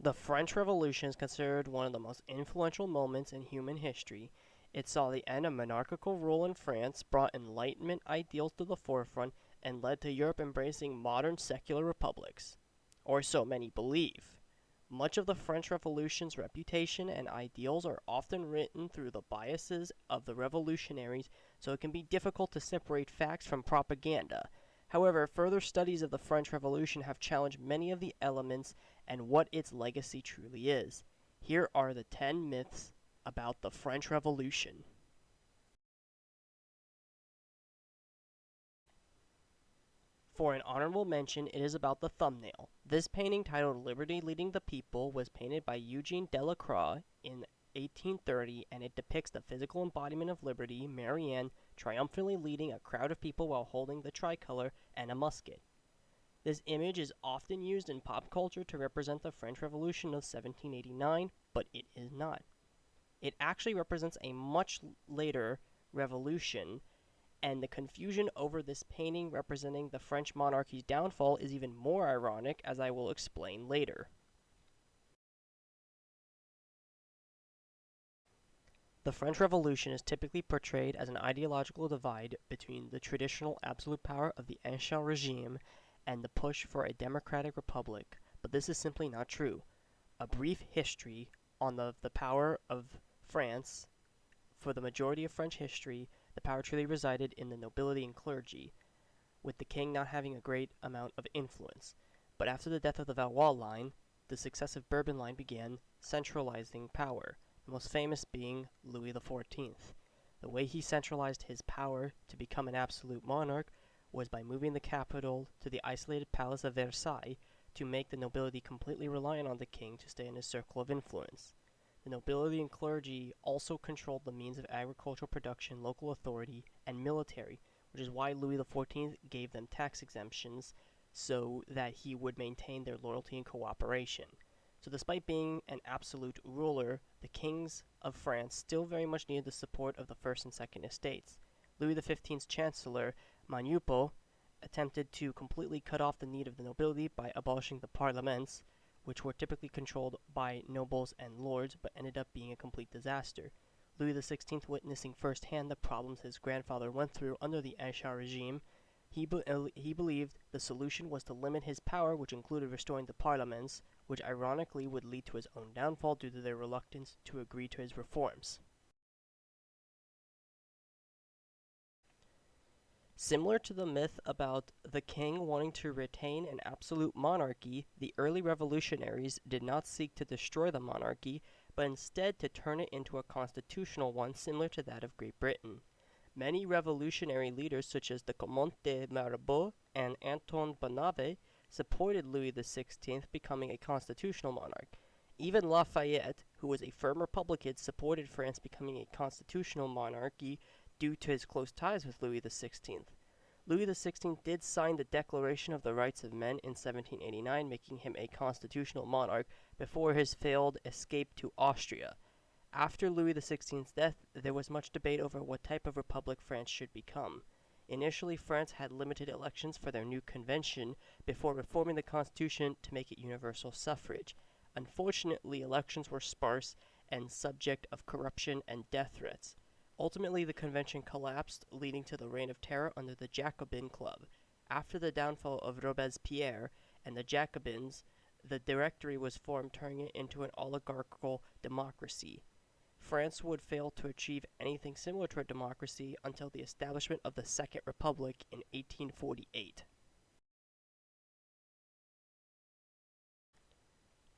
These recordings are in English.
The French Revolution is considered one of the most influential moments in human history. It saw the end of monarchical rule in France, brought Enlightenment ideals to the forefront, and led to Europe embracing modern secular republics. Or so many believe. Much of the French Revolution's reputation and ideals are often written through the biases of the revolutionaries, so it can be difficult to separate facts from propaganda. However, further studies of the French Revolution have challenged many of the elements and what its legacy truly is. Here are the 10 myths about the French Revolution. For an honorable mention, it is about the thumbnail. This painting, titled Liberty Leading the People, was painted by Eugene Delacroix in 1830, and it depicts the physical embodiment of liberty, Marianne, triumphantly leading a crowd of people while holding the tricolor and a musket. This image is often used in pop culture to represent the French Revolution of 1789, but it is not. It actually represents a much later revolution, and the confusion over this painting representing the French monarchy's downfall is even more ironic, as I will explain later. The French Revolution is typically portrayed as an ideological divide between the traditional absolute power of the Ancien regime and the push for a democratic republic, but this is simply not true. A brief history on the power of France. For the majority of French history, the power truly resided in the nobility and clergy, with the king not having a great amount of influence. But after the death of the Valois line, the successive Bourbon line began centralizing power, the most famous being Louis XIV. The way he centralized his power to become an absolute monarch was by moving the capital to the isolated palace of Versailles to make the nobility completely reliant on the king to stay in his circle of influence. The nobility and clergy also controlled the means of agricultural production, local authority, and military, which is why Louis XIV gave them tax exemptions so that he would maintain their loyalty and cooperation. So despite being an absolute ruler, the kings of France still very much needed the support of the first and second estates. Louis XV's chancellor, Manoupeau, attempted to completely cut off the need of the nobility by abolishing the parlements, which were typically controlled by nobles and lords, but ended up being a complete disaster. Louis XVI, witnessing firsthand the problems his grandfather went through under the Ancien regime, he believed the solution was to limit his power, which included restoring the parlements, which ironically would lead to his own downfall due to their reluctance to agree to his reforms. Similar to the myth about the king wanting to retain an absolute monarchy, the early revolutionaries did not seek to destroy the monarchy, but instead to turn it into a constitutional one similar to that of Great Britain. Many revolutionary leaders such as the Comte de Mirabeau and Antoine Bonave supported Louis XVI becoming a constitutional monarch. Even Lafayette, who was a firm Republican, supported France becoming a constitutional monarchy due to his close ties with Louis XVI. Louis XVI did sign the Declaration of the Rights of Men in 1789, making him a constitutional monarch before his failed escape to Austria. After Louis XV's death, there was much debate over what type of republic France should become. Initially, France had limited elections for their new convention before reforming the constitution to make it universal suffrage. Unfortunately, elections were sparse and subject of corruption and death threats. Ultimately, the convention collapsed, leading to the Reign of Terror under the Jacobin Club. After the downfall of Robespierre and the Jacobins, the Directory was formed, turning it into an oligarchical democracy. France would fail to achieve anything similar to a democracy until the establishment of the Second Republic in 1848.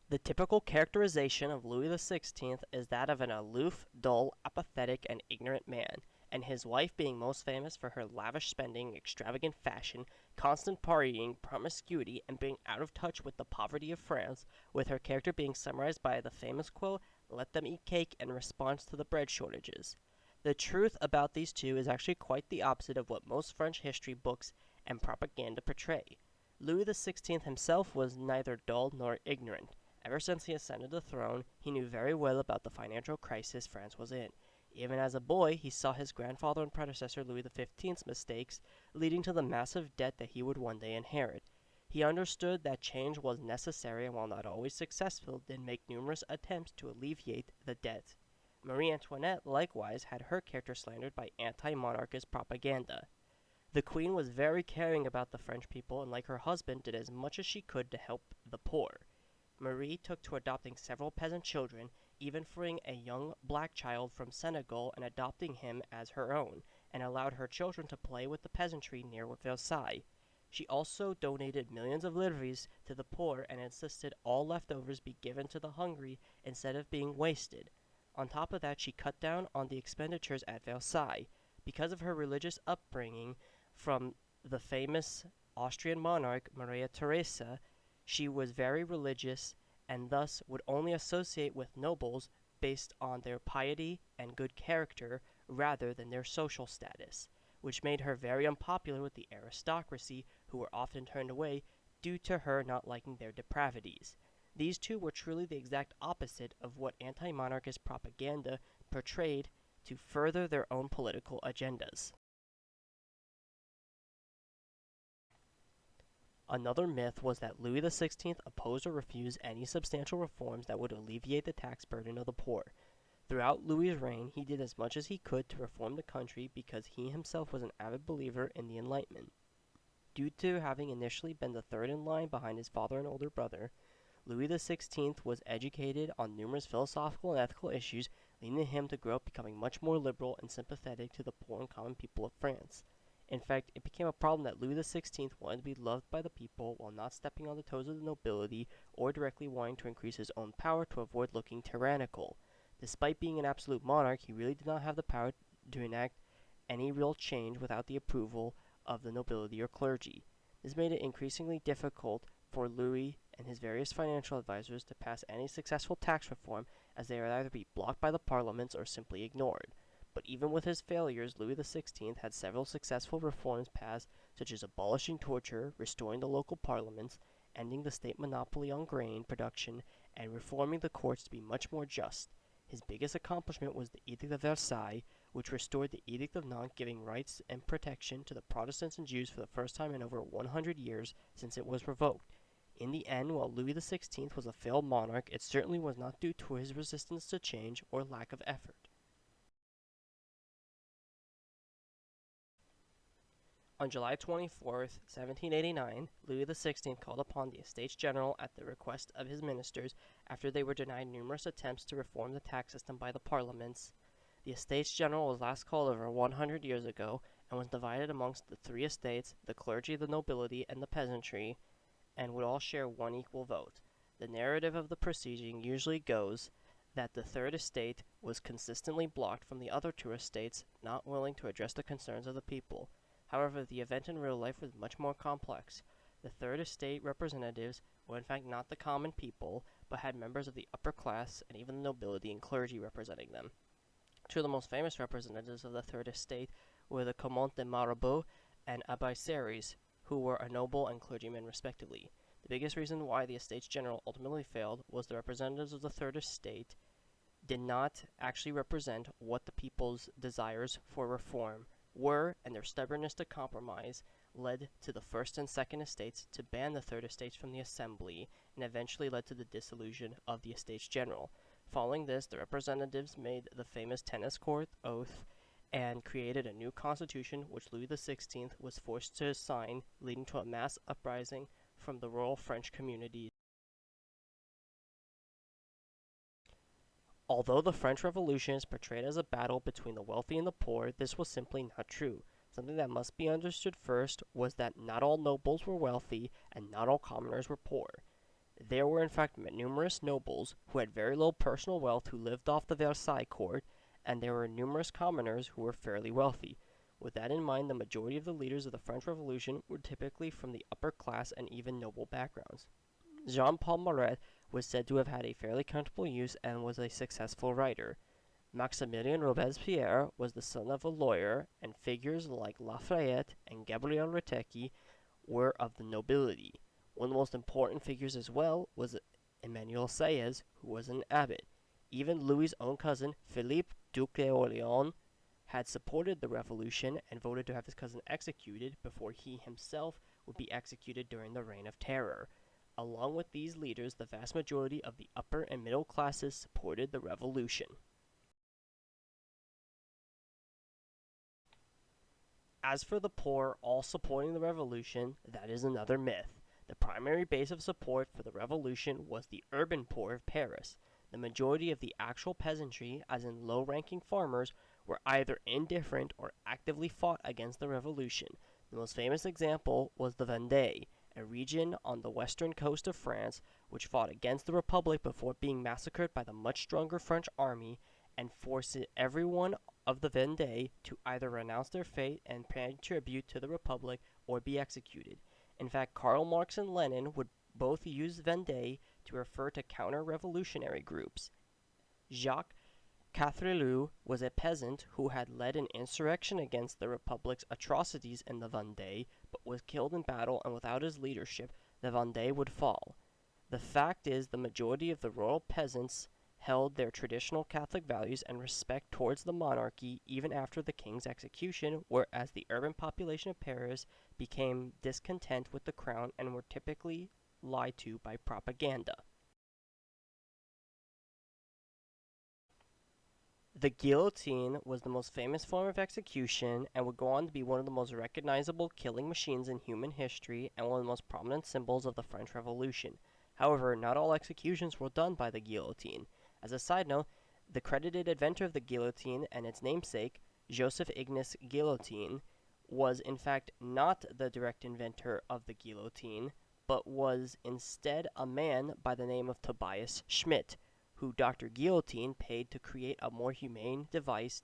The typical characterization of Louis XVI is that of an aloof, dull, apathetic, and ignorant man, and his wife being most famous for her lavish spending, extravagant fashion, constant partying, promiscuity, and being out of touch with the poverty of France, with her character being summarized by the famous quote, "Let them eat cake," in response to the bread shortages. The truth about these two is actually quite the opposite of what most French history books and propaganda portray. Louis XVI himself was neither dull nor ignorant. Ever since he ascended the throne, he knew very well about the financial crisis France was in. Even as a boy, he saw his grandfather and predecessor Louis XV's mistakes, leading to the massive debt that he would one day inherit. He understood that change was necessary and while not always successful, did make numerous attempts to alleviate the debt. Marie Antoinette likewise had her character slandered by anti-monarchist propaganda. The queen was very caring about the French people and like her husband did as much as she could to help the poor. Marie took to adopting several peasant children, even freeing a young black child from Senegal and adopting him as her own, and allowed her children to play with the peasantry near Versailles. She also donated millions of livres to the poor and insisted all leftovers be given to the hungry instead of being wasted. On top of that, she cut down on the expenditures at Versailles. Because of her religious upbringing from the famous Austrian monarch Maria Theresa, she was very religious and thus would only associate with nobles based on their piety and good character rather than their social status, which made her very unpopular with the aristocracy who were often turned away due to her not liking their depravities. These two were truly the exact opposite of what anti-monarchist propaganda portrayed to further their own political agendas. Another myth was that Louis XVI opposed or refused any substantial reforms that would alleviate the tax burden of the poor. Throughout Louis's reign, he did as much as he could to reform the country because he himself was an avid believer in the Enlightenment. Due to having initially been the third in line behind his father and older brother, Louis XVI was educated on numerous philosophical and ethical issues, leading him to grow up becoming much more liberal and sympathetic to the poor and common people of France. In fact, it became a problem that Louis XVI wanted to be loved by the people while not stepping on the toes of the nobility or directly wanting to increase his own power to avoid looking tyrannical. Despite being an absolute monarch, he really did not have the power to enact any real change without the approval of the nobility or clergy. This made it increasingly difficult for Louis and his various financial advisors to pass any successful tax reform, as they would either be blocked by the parliaments or simply ignored. But even with his failures, Louis XVI had several successful reforms passed, such as abolishing torture, restoring the local parliaments, ending the state monopoly on grain production, and reforming the courts to be much more just. His biggest accomplishment was the Edict of Versailles, which restored the Edict of Nantes, giving rights and protection to the Protestants and Jews for the first time in over 100 years since it was revoked. In the end, while Louis XVI was a failed monarch, it certainly was not due to his resistance to change or lack of effort. On July 24th, 1789, Louis XVI called upon the Estates General at the request of his ministers after they were denied numerous attempts to reform the tax system by the parliaments. The Estates General was last called over 100 years ago and was divided amongst the three estates, the clergy, the nobility, and the peasantry, and would all share one equal vote. The narrative of the proceeding usually goes that the third estate was consistently blocked from the other two estates, not willing to address the concerns of the people. However, the event in real life was much more complex. The third estate representatives were in fact not the common people, but had members of the upper class and even the nobility and clergy representing them. Two of the most famous representatives of the third estate were the Comte de Mirabeau and Abbé Serres, who were a noble and clergyman respectively. The biggest reason why the Estates General ultimately failed was the representatives of the third estate did not actually represent what the people's desires for reform were, and their stubbornness to compromise led to the first and second estates to ban the third estates from the assembly, and eventually led to the dissolution of the Estates General. Following this, the representatives made the famous tennis court oath and created a new constitution which Louis XVI was forced to sign, leading to a mass uprising from the rural French communities. Although the French Revolution is portrayed as a battle between the wealthy and the poor, this was simply not true. Something that must be understood first was that not all nobles were wealthy and not all commoners were poor. There were in fact numerous nobles who had very low personal wealth who lived off the Versailles court, and there were numerous commoners who were fairly wealthy. With that in mind, the majority of the leaders of the French Revolution were typically from the upper class and even noble backgrounds. Jean-Paul Marat was said to have had a fairly comfortable youth and was a successful writer. Maximilien Robespierre was the son of a lawyer, and figures like Lafayette and Gabriel Ricci were of the nobility. One of the most important figures as well was Emmanuel Sieyès, who was an abbot. Even Louis's own cousin, Philippe Duc d'Orléans, had supported the revolution and voted to have his cousin executed before he himself would be executed during the Reign of Terror. Along with these leaders, the vast majority of the upper and middle classes supported the revolution. As for the poor all supporting the revolution, that is another myth. The primary base of support for the revolution was the urban poor of Paris. The majority of the actual peasantry, as in low-ranking farmers, were either indifferent or actively fought against the revolution. The most famous example was the Vendée, a region on the western coast of France, which fought against the Republic before being massacred by the much stronger French army and forced everyone of the Vendée to either renounce their faith and pay tribute to the Republic or be executed. In fact, Karl Marx and Lenin would both use Vendée to refer to counter-revolutionary groups. Jacques Catherlou was a peasant who had led an insurrection against the Republic's atrocities in the Vendée, but was killed in battle, and without his leadership, the Vendée would fall. The fact is, the majority of the royal peasants held their traditional Catholic values and respect towards the monarchy even after the king's execution, whereas the urban population of Paris became discontent with the crown and were typically lied to by propaganda. The guillotine was the most famous form of execution and would go on to be one of the most recognizable killing machines in human history and one of the most prominent symbols of the French Revolution. However, not all executions were done by the guillotine. As a side note, the credited inventor of the guillotine and its namesake, Joseph Ignace Guillotine, was in fact not the direct inventor of the guillotine, but was instead a man by the name of Tobias Schmidt, who Dr. Guillotine paid to create a more humane device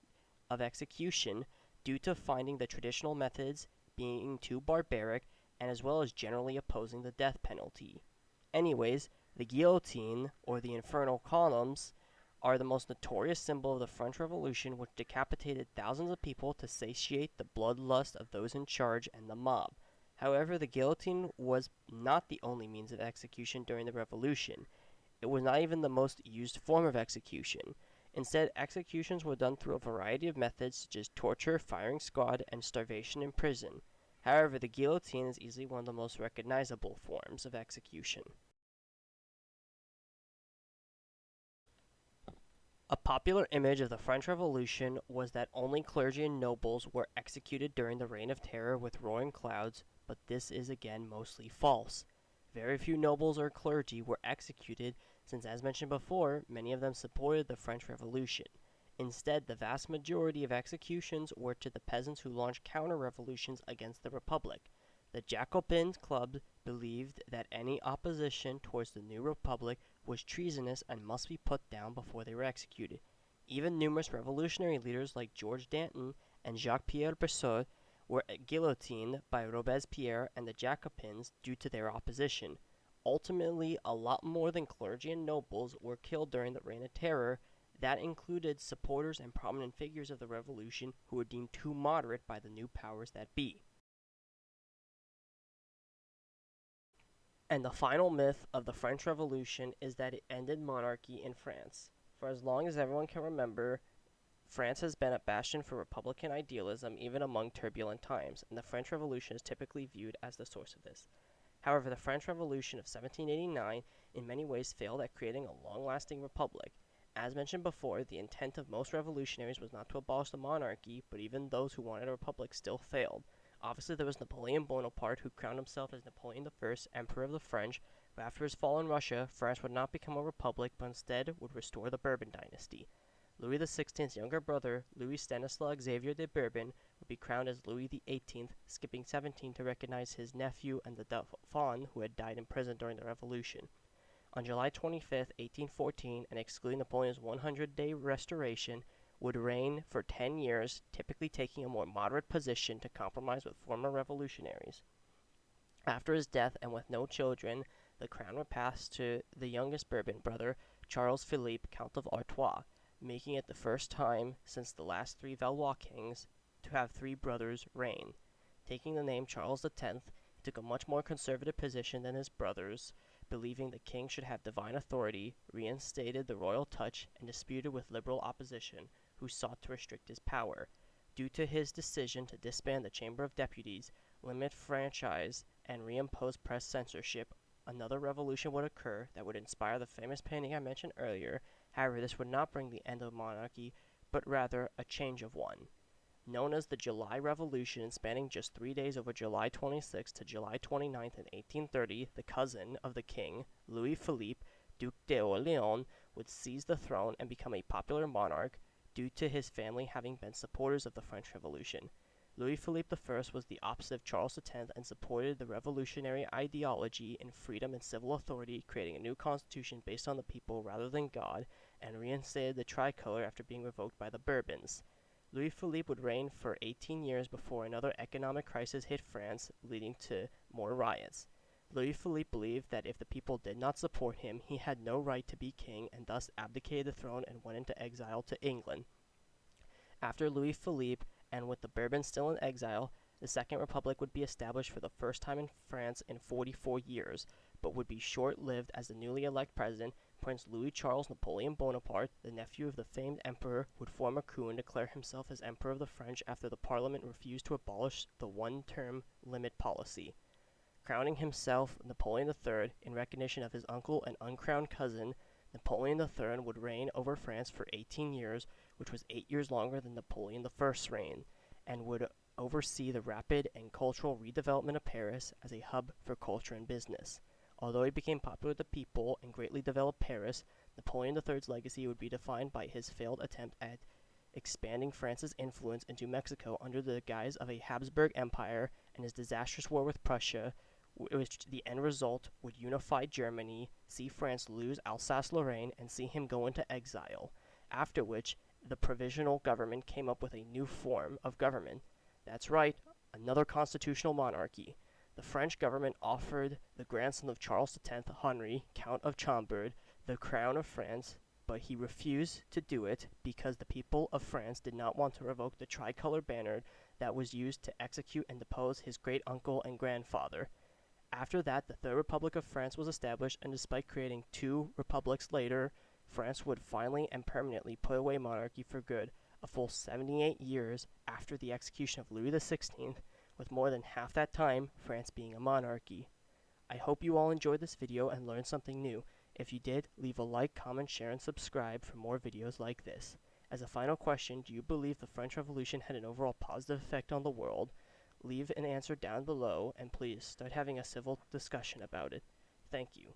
of execution due to finding the traditional methods being too barbaric and as well as generally opposing the death penalty. Anyways, the guillotine, or the infernal columns, are the most notorious symbol of the French Revolution, which decapitated thousands of people to satiate the bloodlust of those in charge and the mob. However, the guillotine was not the only means of execution during the Revolution. It was not even the most used form of execution. Instead, executions were done through a variety of methods such as torture, firing squad, and starvation in prison. However, the guillotine is easily one of the most recognizable forms of execution. A popular image of the French Revolution was that only clergy and nobles were executed during the Reign of Terror with roaring clouds, but this is again mostly false. Very few nobles or clergy were executed, since as mentioned before, many of them supported the French Revolution. Instead, the vast majority of executions were to the peasants who launched counter-revolutions against the Republic. The Jacobin Club believed that any opposition towards the new Republic was treasonous and must be put down before they were executed. Even numerous revolutionary leaders like Georges Danton and Jacques-Pierre Brissot were guillotined by Robespierre and the Jacobins due to their opposition. Ultimately, a lot more than clergy and nobles were killed during the Reign of Terror. That included supporters and prominent figures of the revolution who were deemed too moderate by the new powers that be. And the final myth of the French Revolution is that it ended monarchy in France. For as long as everyone can remember, France has been a bastion for Republican idealism even among turbulent times, and the French Revolution is typically viewed as the source of this. However, the French Revolution of 1789 in many ways failed at creating a long-lasting republic. As mentioned before, the intent of most revolutionaries was not to abolish the monarchy, but even those who wanted a republic still failed. Obviously, there was Napoleon Bonaparte, who crowned himself as Napoleon I, Emperor of the French, but after his fall in Russia, France would not become a republic, but instead would restore the Bourbon dynasty. Louis XVI's younger brother, Louis Stanislaus Xavier de Bourbon, would be crowned as Louis XVIII, skipping 17 to recognize his nephew and the Dauphin who had died in prison during the Revolution. On July 25, 1814, and excluding Napoleon's 100-day restoration, would reign for 10 years, typically taking a more moderate position to compromise with former revolutionaries. After his death and with no children, the crown would pass to the youngest Bourbon brother, Charles Philippe, Count of Artois, making it the first time since the last three Valois kings to have three brothers reign. Taking the name Charles X, he took a much more conservative position than his brothers, believing the king should have divine authority, reinstated the royal touch, and disputed with liberal opposition, who sought to restrict his power. Due to his decision to disband the Chamber of Deputies, limit franchise, and reimpose press censorship, another revolution would occur that would inspire the famous painting I mentioned earlier. However, this would not bring the end of monarchy, but rather a change of one. Known as the July Revolution and spanning just 3 days over July 26th to July 29th in 1830, the cousin of the king, Louis Philippe, Duc d'Orléans, would seize the throne and become a popular monarch due to his family having been supporters of the French Revolution. Louis Philippe I was the opposite of Charles X and supported the revolutionary ideology in freedom and civil authority, creating a new constitution based on the people rather than God, and reinstated the tricolor after being revoked by the Bourbons. Louis Philippe would reign for 18 years before another economic crisis hit France, leading to more riots. Louis Philippe believed that if the people did not support him, he had no right to be king, and thus abdicated the throne and went into exile to England. After Louis Philippe, and with the Bourbons still in exile, the Second Republic would be established for the first time in France in 44 years, but would be short-lived as the newly elected president, Prince Louis Charles Napoleon Bonaparte, the nephew of the famed emperor, would form a coup and declare himself as Emperor of the French after the parliament refused to abolish the one-term limit policy. Crowning himself Napoleon III in recognition of his uncle and uncrowned cousin, Napoleon III would reign over France for 18 years, which was 8 years longer than Napoleon I's reign, and would oversee the rapid and cultural redevelopment of Paris as a hub for culture and business. Although he became popular with the people and greatly developed Paris, Napoleon III's legacy would be defined by his failed attempt at expanding France's influence into Mexico under the guise of a Habsburg Empire, and his disastrous war with Prussia, which the end result would unify Germany, see France lose Alsace-Lorraine, and see him go into exile, after which the provisional government came up with a new form of government. That's right, another constitutional monarchy. The French government offered the grandson of Charles X, Henri, Count of Chambord, the crown of France, but he refused to do it because the people of France did not want to revoke the tricolor banner that was used to execute and depose his great-uncle and grandfather. After that, the Third Republic of France was established, and despite creating 2 republics later, France would finally and permanently put away monarchy for good, a full 78 years after the execution of Louis XVI, with more than half that time France being a monarchy. I hope you all enjoyed this video and learned something new. If you did, leave a like, comment, share, and subscribe for more videos like this. As a final question, do you believe the French Revolution had an overall positive effect on the world? Leave an answer down below, and please start having a civil discussion about it. Thank you.